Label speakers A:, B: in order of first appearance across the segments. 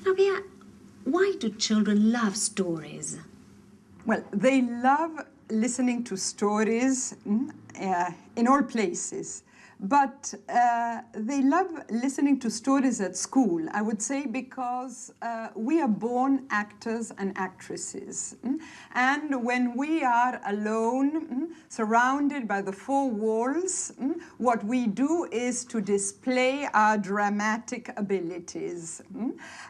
A: Rabia, why do children love stories?
B: Well, they love listening to stories in all places. But they love listening to stories at school, I would say, because we are born actors and actresses. And when we are alone, surrounded by the four walls, what we do is to display our dramatic abilities.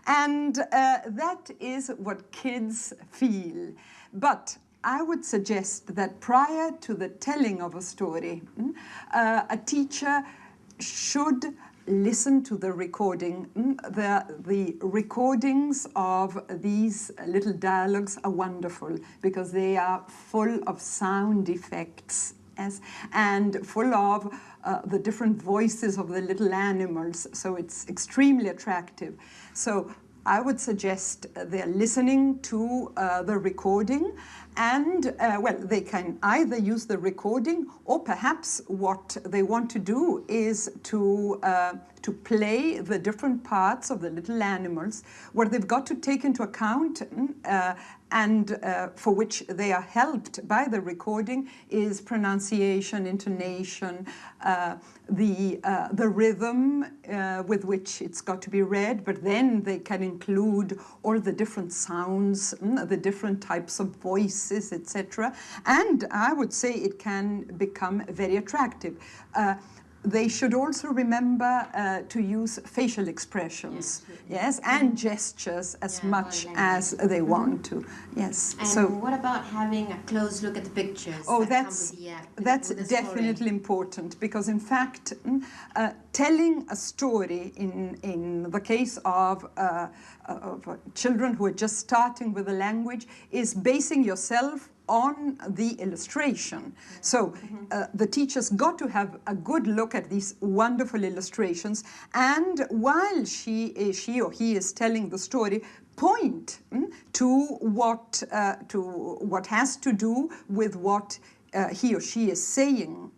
B: And that is what kids feel. But I would suggest that prior to the telling of a story, a teacher should listen to the recording. The recordings of these little dialogues are wonderful because they are full of sound effects. Yes, and full of the different voices of the little animals, so it's extremely attractive. So I would suggest they're listening to the recording, and well, they can either use the recording, or perhaps what they want to do is to play the different parts of the little animals, where they've got to take into account and for which they are helped by the recording is pronunciation, intonation, the rhythm with which it's got to be read, but then they can include all the different sounds, the different types of voices, etc. And I would say it can become very attractive. They should also remember to use facial expressions, yes, and gestures as much as they want to, yes.
C: And
B: so,
C: what about having a close look at the pictures?
B: Oh,
C: that
B: that's
C: with the
B: definitely
C: story?
B: important, because in fact, telling a story in the case of children who are just starting with the language is basing yourself on the illustration. So the teacher's got to have a good look at these wonderful illustrations, and while she or he is telling the story, point to what has to do with what he or she is saying.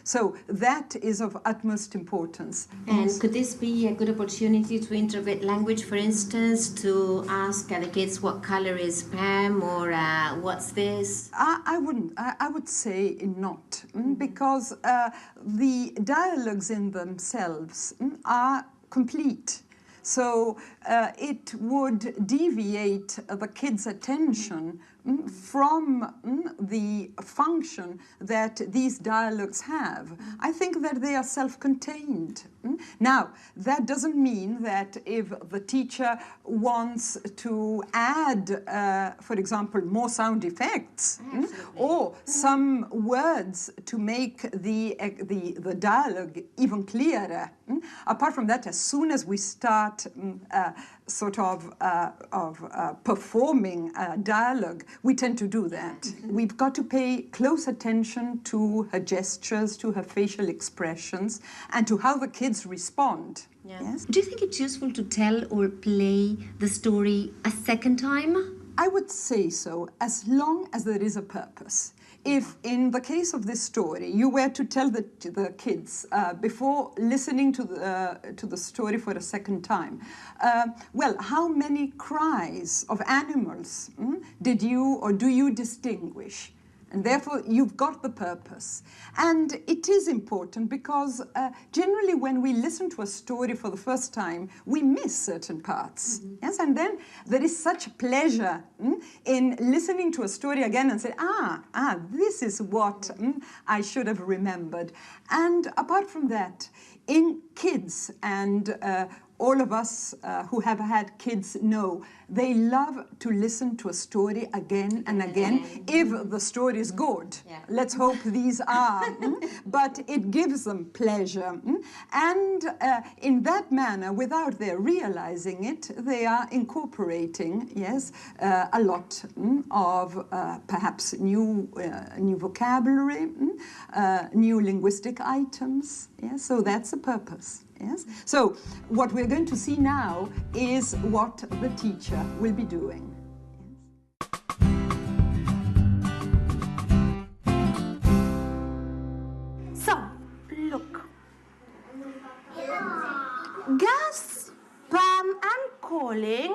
B: So that is of utmost importance.
C: And could this be a good opportunity to integrate language, for instance, to ask the kids what color is Pam, or what's this?
B: I wouldn't. I would say not, because the dialogues in themselves are complete. So it would deviate the kids' attention from the function that these dialogues have. I think that they are self-contained. Now, that doesn't mean that if the teacher wants to add, for example, more sound effects or some words to make the dialogue even clearer. Apart from that, as soon as we start performing dialogue, we tend to do that. We've got to pay close attention to her gestures, to her facial expressions, and to how the kids respond.
C: Yeah.
B: Yes?
A: Do you think it's useful to tell or play the story a second time?
B: I would say so, as long as there is a purpose. If, in the case of this story, you were to tell the kids before listening to the story for a second time, well, how many cries of animals did you or do you distinguish? And therefore, you've got the purpose. And it is important because generally when we listen to a story for the first time, we miss certain parts. Yes, and then there is such pleasure in listening to a story again and say, this is what I should have remembered. And apart from that, in kids, and all of us who have had kids know, they love to listen to a story again and again, if the story is good.
C: Yeah.
B: Let's hope these are. But it gives them pleasure. And in that manner, without their realizing it, they are incorporating, yes, a lot of perhaps new vocabulary, new linguistic items. Yes, so that's the purpose. Yes? So what we're going to see now is what the teacher will be doing.
D: So, look. Gus, Pam and calling.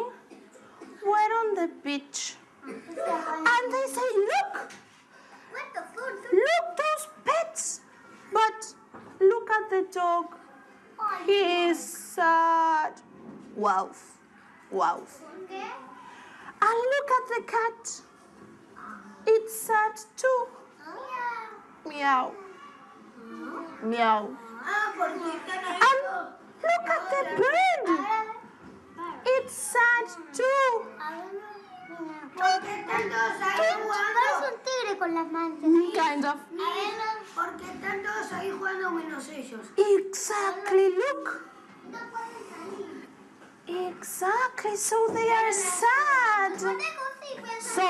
D: We're on the beach. And they say, look, those pets. But look at the dog. He is sad. Wow. And look at the cat. It's sad too. Meow. Meow. And look at the bird. It's sad too.
E: Parece un tigre con las manchas.
D: Kind of.
E: ¿Por qué están todos ahí jugando buenos ellos?
D: Exactly, look. Exactly, so they are sad. So,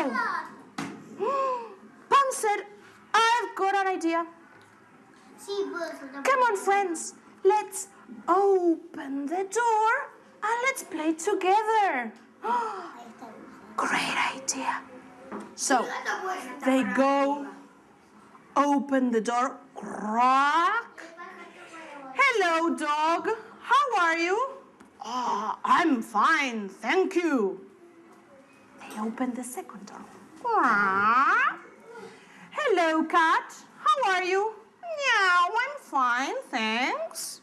D: Pam said, I've got an idea. Come on, friends, let's open the door and let's play together. Great idea. So, they go, open the door, crack. Hello, dog. How are you? Oh, I'm fine, thank you. They open the second door. Quack. Hello, cat. How are you? Meow, I'm fine, thanks.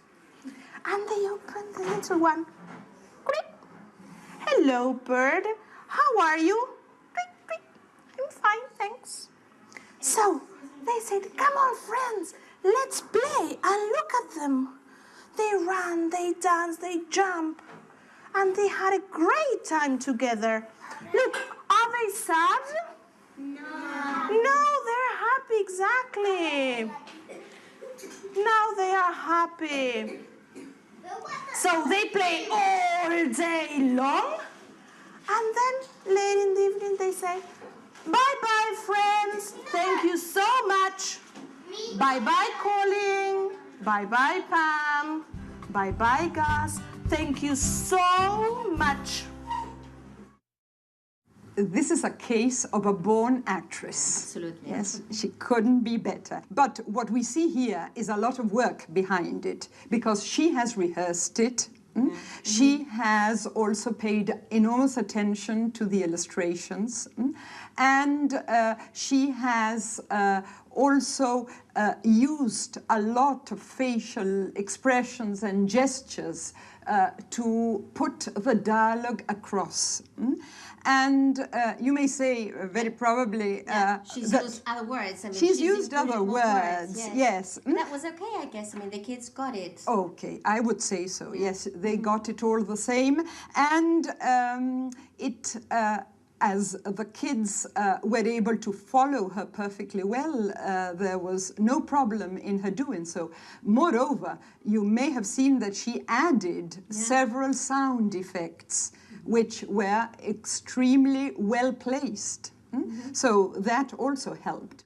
D: And they open the little one. Click. Hello, bird. How are you? Click, click. I'm fine, thanks. So they said, come on, friends, let's play and look at them. They ran, they danced, they jumped, and they had a great time together. Look, are they sad? No, they're happy, exactly. Now they are happy. So they play all day long, and then late in the evening they say, bye-bye, friends. Thank you so much. Bye-bye, Colin. Bye-bye, Pam. Bye-bye, Gus. Thank you so much.
B: This is a case of a born actress.
C: Absolutely.
B: Yes, she couldn't be better. But what we see here is a lot of work behind it, because she has rehearsed it. She has also paid enormous attention to the illustrations, and she has also used a lot of facial expressions and gestures to put the dialogue across. And you may say, very probably...
C: she's used other words. I mean,
B: she's used other
C: included more
B: words, yes.
C: That was okay, I guess. I mean, the kids got it.
B: Okay, I would say so, yes. They got it all the same. And as the kids were able to follow her perfectly well, there was no problem in her doing so. Moreover, you may have seen that she added several sound effects, which were extremely well placed. So that also helped.